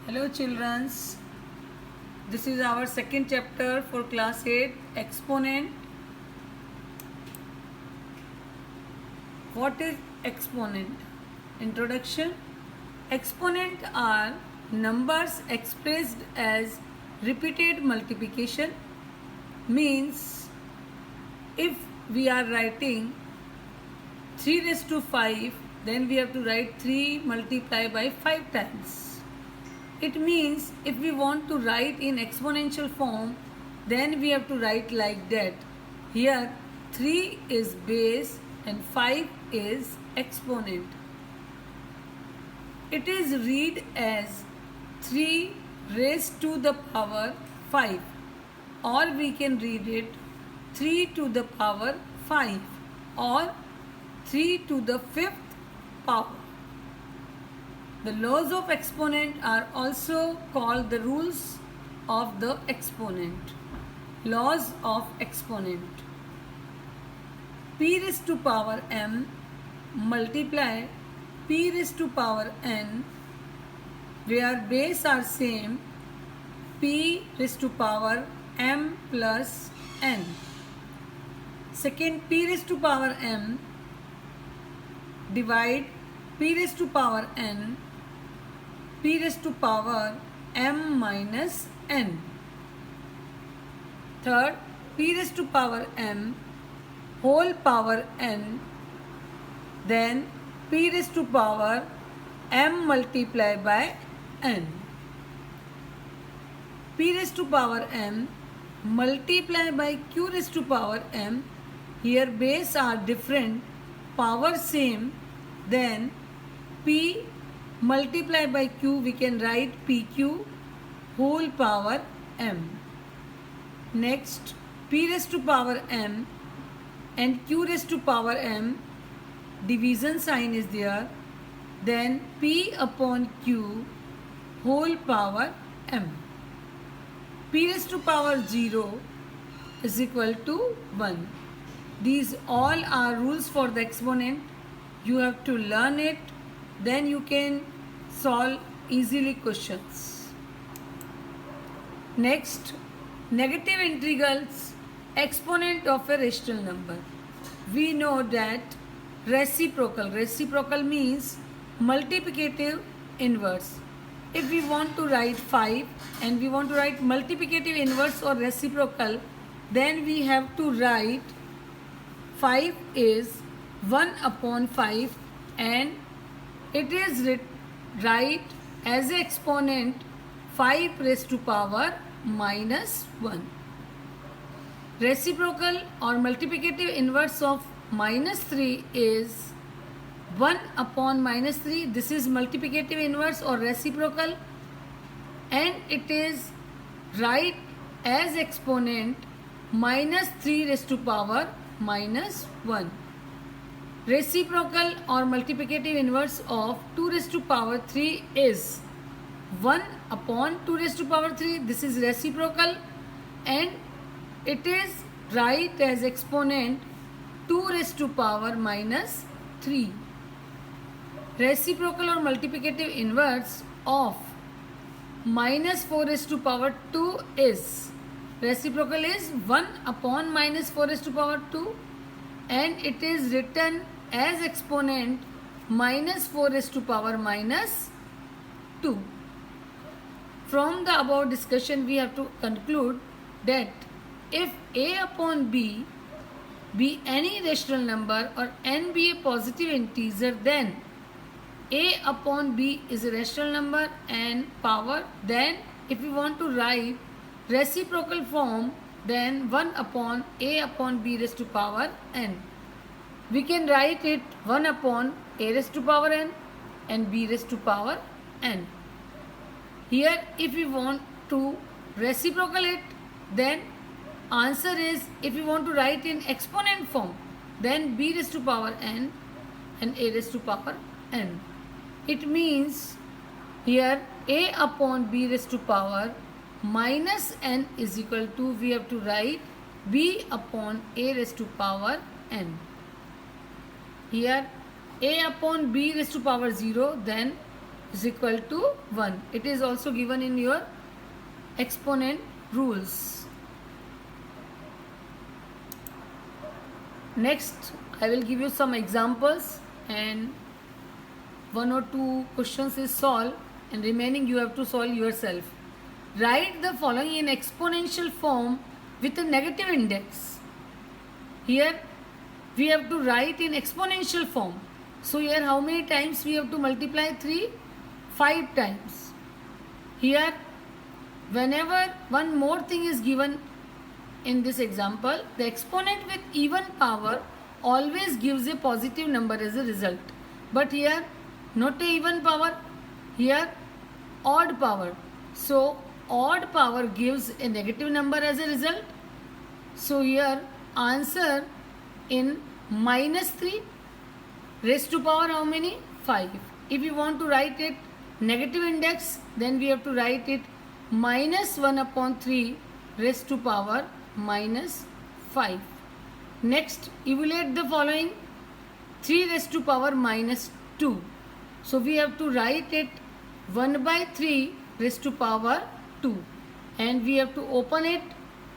Hello children, this is our second chapter for class 8 exponent. What is exponent? Introduction. Exponent are numbers expressed as repeated multiplication. Means if we are writing 3 raised to 5, then we have to write 3 multiplied by 5 times. It means if we want to write in exponential form, then we have to write like that. Here 3 is base and 5 is exponent. It is read as 3 raised to the power 5, or we can read it 3 to the power 5 or 3 to the 5th power. The laws of exponent are also called the rules of the exponent. Laws of exponent. P raised to power m multiply p raised to power n, where base are same, p raised to power m plus n. Second, p raised to power m divide p raised to power n, p raised to power m minus n. Third, p raised to power m whole power n, then p raised to power m multiplied by n. P raised to power m multiplied by q raised to power m. Here base are different, power same, then p multiplied by q, we can write pq whole power m. Next, p raised to power m and q raised to power m, division sign is there, then p upon q whole power m. P raised to power 0 is equal to 1. These all are rules for the exponent. You have to learn it, then you can solve easily questions. Next, negative integrals, exponent of a rational number. We know that reciprocal means multiplicative inverse. If we want to write 5 and we want to write multiplicative inverse or reciprocal, then we have to write 5 is 1 upon 5 and it is write as an exponent 5 raised to power minus 1. Reciprocal or multiplicative inverse of minus 3 is 1 upon minus 3. This is multiplicative inverse or reciprocal, and it is write as exponent minus 3 raised to power minus 1. Reciprocal or multiplicative inverse of 2 raised to power 3 is 1 upon 2 raised to power 3. This is reciprocal, and it is write as exponent 2 raised to power minus 3. Reciprocal or multiplicative inverse of minus 4 raised to power 2 is, reciprocal is 1 upon minus 4 raised to power 2, and it is written as exponent minus 4 raised to power minus 2. From the above discussion, we have to conclude that if a upon b be any rational number or n be a positive integer, then a upon b is a rational number and power. Then if we want to write reciprocal form, then 1 upon a upon b raised to power n. We can write it 1 upon a raised to power n and b raised to power n. Here if we want to reciprocal it, then answer is, if we want to write in exponent form, then b raised to power n and a raised to power n. It means here a upon b raised to power minus n is equal to, we have to write b upon a raised to power n. Here a upon b raised to power 0, then is equal to 1. It is also given in your exponent rules. Next, I will give you some examples and 1 or 2 questions is solved and remaining you have to solve yourself. Write the following in exponential form with a negative index. Here we have to write in exponential form. So here how many times we have to multiply 3? 5 times. Here whenever one more thing is given in this example, the exponent with even power always gives a positive number as a result. But here not a even power, here odd power. So odd power gives a negative number as a result. So here answer in -3 raised to power how many? 5. If you want to write it negative index, then we have to write it -1/3 raised to power -5. Next, evaluate the following 3 raised to power -2. So we have to write it 1/3 raised to power 2 and we have to open it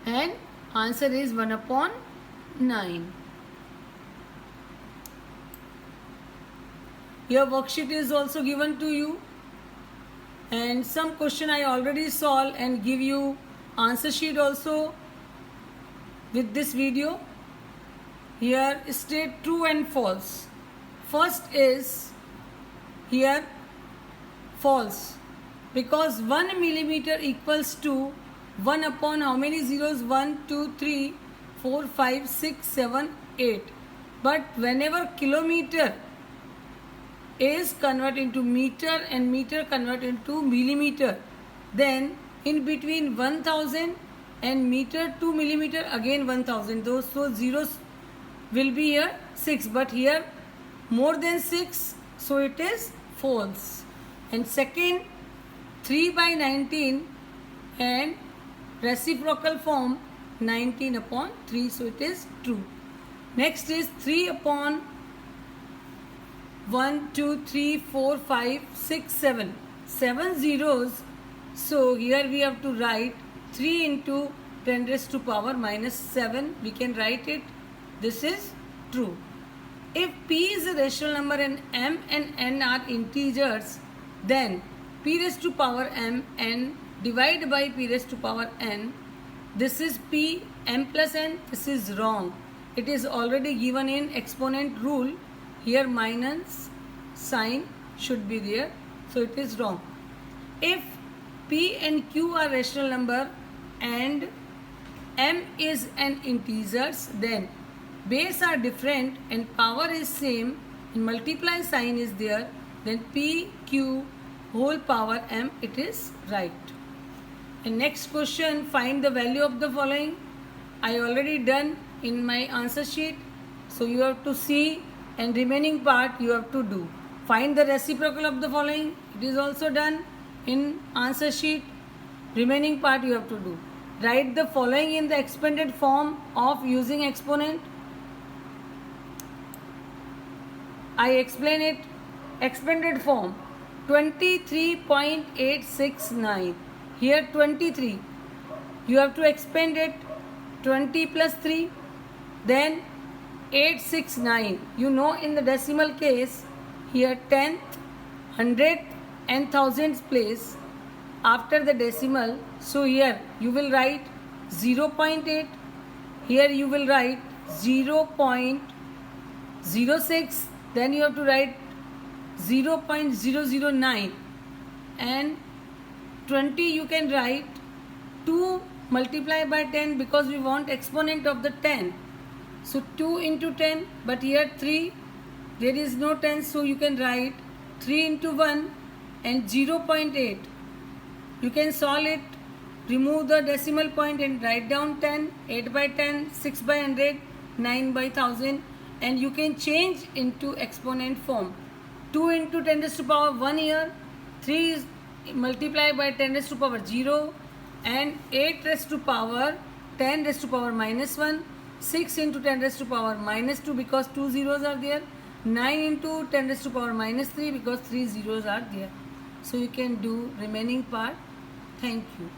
and answer is 1/9. Your worksheet is also given to you and some question I already solved and give you answer sheet also with this video. Here state true and false. First is here false, because 1 millimeter equals to 1 upon how many zeros? 1, 2, 3, 4, 5, 6, 7, 8. But whenever kilometer is converted into meter and meter converted into millimeter, then in between 1000 and meter to millimeter again 1000. Those so zeros will be here 6, but here more than 6, so it is false. And second, 3/19 and reciprocal form 19/3, so it is true. Next is 3 upon 1, 2, 3, 4, 5, 6, 7. 7 zeros. So here we have to write 3 into 10 raised to power -7. We can write it. This is true. If p is a rational number and m and n are integers, then p raised to power m n divided by p raised to power n. This is p m plus n. This is wrong. It is already given in exponent rule. Here minus sign should be there. So it is wrong. If p and q are rational number and m is an integers, then base are different and power is same and multiply sign is there, then p q whole power m, it is right. And next question, find the value of the following. I already done in my answer sheet, so you have to see and remaining part you have to do. Find the reciprocal of the following. It is also done in answer sheet. Remaining part you have to do. Write the following in the expanded form of using exponent. I explain it. Expanded form 23.869. Here 23. You have to expand it. 20 plus 3. Then 869. You know in the decimal case, here 10th, 100th and 1000th place after the decimal. So here you will write 0.8. Here you will write 0.06. Then you have to write 0.009 and 20 you can write 2 multiplied by 10 because we want exponent of the 10. So 2 into 10, but here 3, there is no 10, so you can write 3 into 1 and 0.8. You can solve it, remove the decimal point and write down 10, 8 by 10, 6 by 100, 9 by 1000, and you can change into exponent form. 2 into 10 raised to power 1 here, 3 is multiplied by 10 raised to power 0, and 8 raised to power 10 raised to power -1, 6 into 10 raised to power -2 because 2 zeros are there, 9 into 10 raised to power -3 because 3 zeros are there. So you can do remaining part. Thank you.